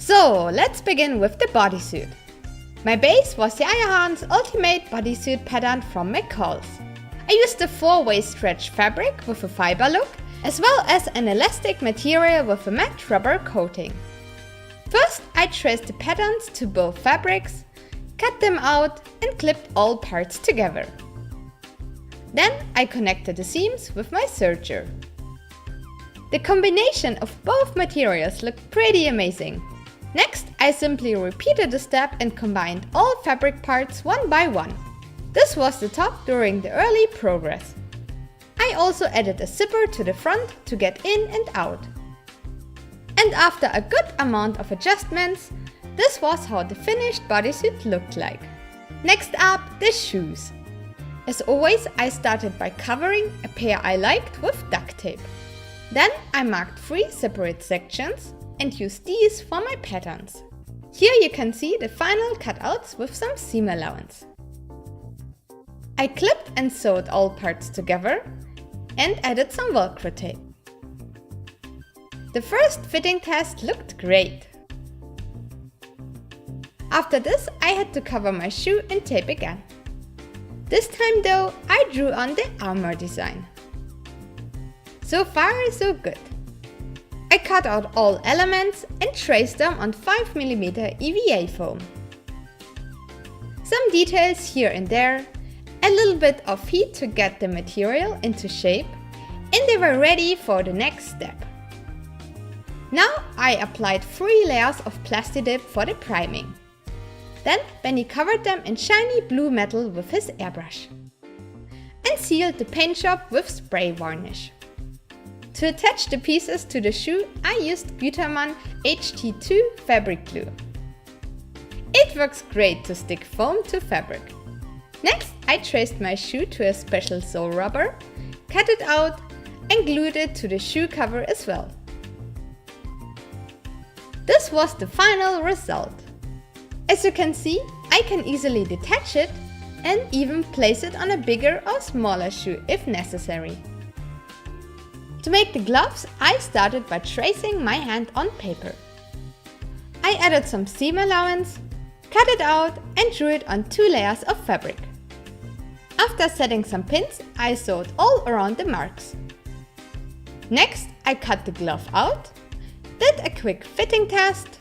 So, let's begin with the bodysuit. My base was Jajahan's Ultimate Bodysuit pattern from McCall's. I used a 4-way stretch fabric with a fiber look, as well as an elastic material with a matte rubber coating. First, I traced the patterns to both fabrics, cut them out and clipped all parts together. Then I connected the seams with my serger. The combination of both materials looked pretty amazing. Next, I simply repeated the step and combined all fabric parts one by one. This was the top during the early progress. I also added a zipper to the front to get in and out. And after a good amount of adjustments, this was how the finished bodysuit looked like. Next up, the shoes. As always, I started by covering a pair I liked with duct tape. Then I marked 3 separate sections and used these for my patterns. Here you can see the final cutouts with some seam allowance. I clipped and sewed all parts together and added some Velcro tape. The first fitting test looked great. After this, I had to cover my shoe in tape again. This time though, I drew on the armor design. So far, so good. I cut out all elements and traced them on 5mm EVA foam. Some details here and there, a little bit of heat to get the material into shape, and they were ready for the next step. Now I applied 3 layers of plastic dip for the priming. Then Benny covered them in shiny blue metal with his airbrush and sealed the paint job with spray varnish. To attach the pieces to the shoe, I used Gütermann HT2 fabric glue. It works great to stick foam to fabric. Next, I traced my shoe to a special sole rubber, cut it out and glued it to the shoe cover as well. This was the final result. As you can see, I can easily detach it and even place it on a bigger or smaller shoe if necessary. To make the gloves, I started by tracing my hand on paper. I added some seam allowance, cut it out and drew it on 2 layers of fabric. After setting some pins, I sewed all around the marks. Next, I cut the glove out, did a quick fitting test,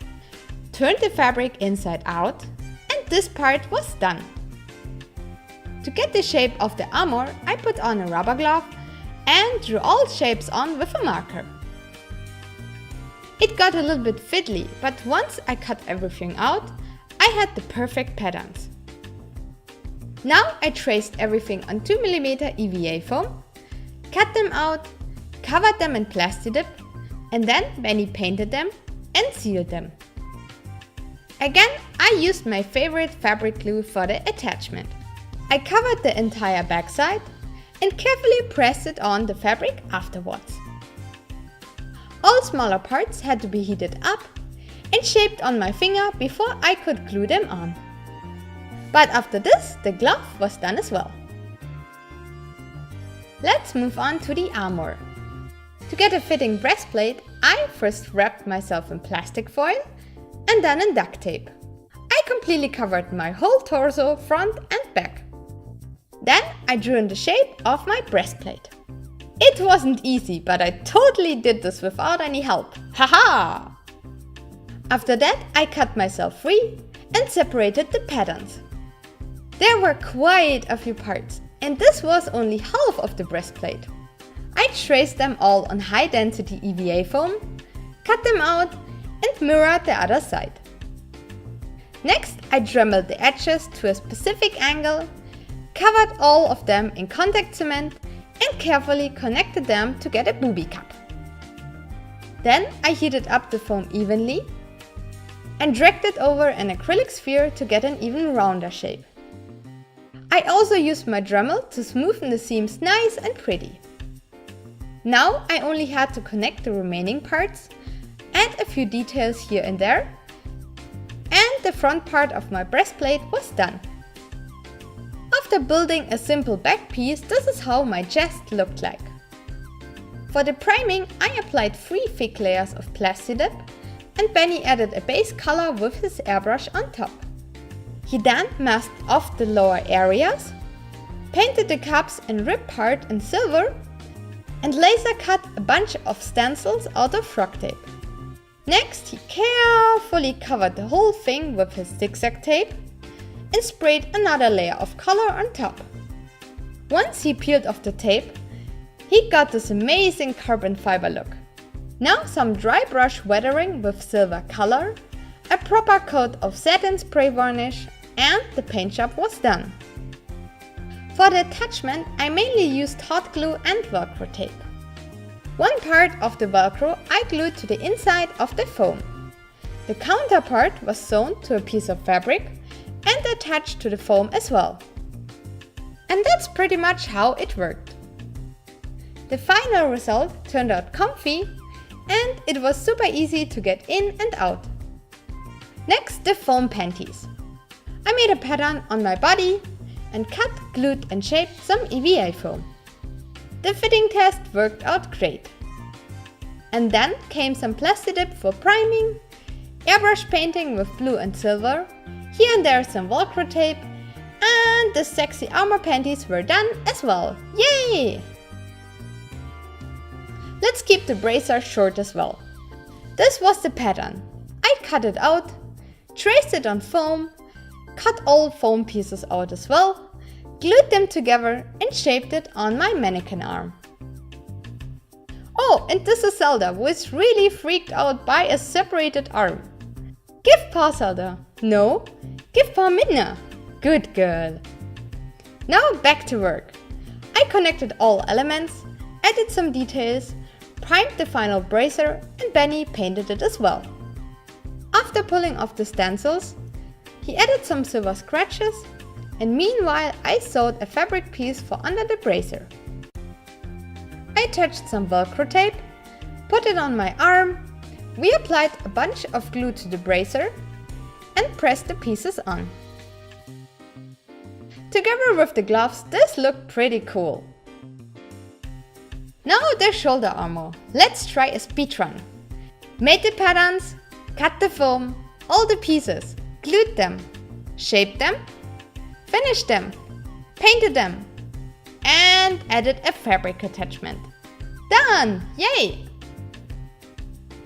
turned the fabric inside out, and this part was done. To get the shape of the armor, I put on a rubber glove and drew all shapes on with a marker. It got a little bit fiddly, but once I cut everything out, I had the perfect patterns. Now I traced everything on 2mm EVA foam, cut them out, covered them in plastic dip, and then Benny painted them and sealed them. Again, I used my favorite fabric glue for the attachment. I covered the entire backside and carefully pressed it on the fabric afterwards. All smaller parts had to be heated up and shaped on my finger before I could glue them on. But after this, the glove was done as well. Let's move on to the armor. To get a fitting breastplate, I first wrapped myself in plastic foil and then in duct tape. I completely covered my whole torso, front and back. Then I drew in the shape of my breastplate. It wasn't easy, but I totally did this without any help. Haha! After that, I cut myself free and separated the patterns. There were quite a few parts, and this was only half of the breastplate. I traced them all on high-density EVA foam, cut them out and mirrored the other side. Next, I dremeled the edges to a specific angle, covered all of them in contact cement and carefully connected them to get a booby cup. Then I heated up the foam evenly and dragged it over an acrylic sphere to get an even rounder shape. I also used my Dremel to smoothen the seams nice and pretty. Now I only had to connect the remaining parts, add a few details here and there, and the front part of my breastplate was done. After building a simple back piece, this is how my chest looked like. For the priming, I applied 3 thick layers of plastic dip and Benny added a base color with his airbrush on top. He then masked off the lower areas, painted the cups in rib part in silver, and laser cut a bunch of stencils out of frog tape. Next, he carefully covered the whole thing with his zigzag tape and sprayed another layer of color on top. Once he peeled off the tape, he got this amazing carbon fiber look. Now some dry brush weathering with silver color, a proper coat of satin spray varnish, and the paint job was done. For the attachment, I mainly used hot glue and Velcro tape. One part of the Velcro I glued to the inside of the foam. The counterpart was sewn to a piece of fabric and attached to the foam as well. And that's pretty much how it worked. The final result turned out comfy and it was super easy to get in and out. Next, the foam panties. I made a pattern on my body and cut, glued and shaped some EVA foam. The fitting test worked out great. And then came some plasti dip for priming, airbrush painting with blue and silver, here and there some Velcro tape, and the sexy armor panties were done as well. Yay! Let's keep the bracer short as well. This was the pattern. I cut it out, traced it on foam, cut all foam pieces out as well, glued them together and shaped it on my mannequin arm. Oh, and this is Zelda, who is really freaked out by a separated arm. Give paw Zelda. No, give paw Midna. Good girl. Now back to work. I connected all elements, added some details, primed the final bracer, and Benny painted it as well. After pulling off the stencils, he added some silver scratches, and meanwhile I sewed a fabric piece for under the bracer. I attached some Velcro tape, put it on my arm, reapplied a bunch of glue to the bracer, and pressed the pieces on. Together with the gloves, this looked pretty cool. Now the shoulder armor. Let's try a speed run. Made the patterns, cut the foam, all the pieces, glued them, shaped them, finished them, painted them, and added a fabric attachment. Done! Yay!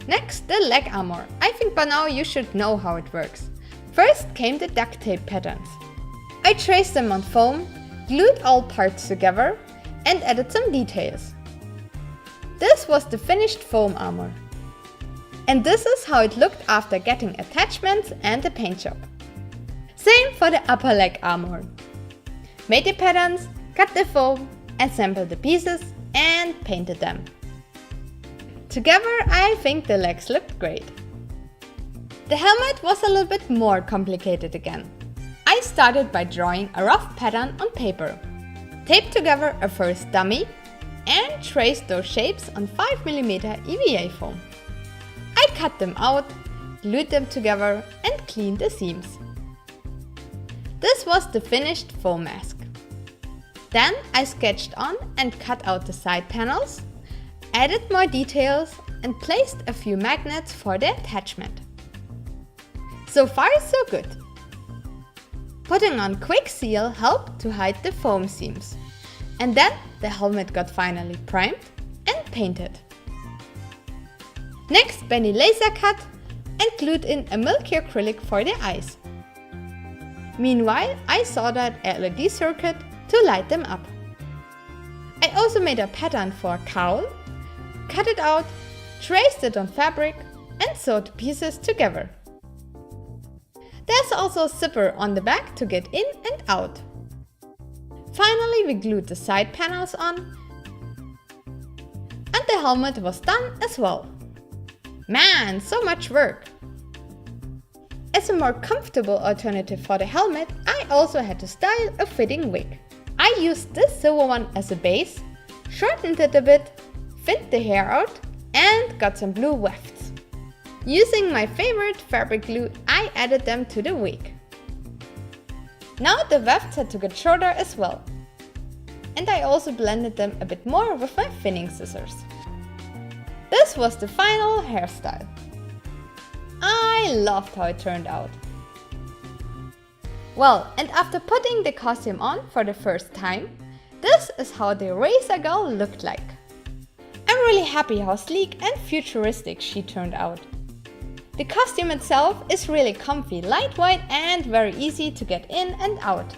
Next, the leg armor. I think by now you should know how it works. First came the duct tape patterns. I traced them on foam, glued all parts together, and added some details. This was the finished foam armor. And this is how it looked after getting attachments and the paint job. Same for the upper leg armor. Made the patterns, cut the foam, assembled the pieces, and painted them. Together, I think the legs looked great. The helmet was a little bit more complicated again. I started by drawing a rough pattern on paper, taped together a first dummy, and traced those shapes on 5mm EVA foam. I cut them out, glued them together, and cleaned the seams. This was the finished foam mask. Then I sketched on and cut out the side panels, added more details, and placed a few magnets for the attachment. So far so good. Putting on quick seal helped to hide the foam seams. And then the helmet got finally primed and painted. Next, Benny laser cut and glued in a milky acrylic for the eyes. Meanwhile, I soldered a LED circuit to light them up. I also made a pattern for a cowl, cut it out, traced it on fabric, and sewed the pieces together. There's also a zipper on the back to get in and out. Finally, we glued the side panels on, and the helmet was done as well. Man, so much work! As a more comfortable alternative for the helmet, I also had to style a fitting wig. I used this silver one as a base, shortened it a bit, thinned the hair out, and got some blue wefts. Using my favorite fabric glue, I added them to the wig. Now the wefts had to get shorter as well. And I also blended them a bit more with my thinning scissors. This was the final hairstyle. I loved how it turned out. Well, and after putting the costume on for the first time, this is how the Racer Girl looked like. I'm really happy how sleek and futuristic she turned out. The costume itself is really comfy, lightweight and very easy to get in and out.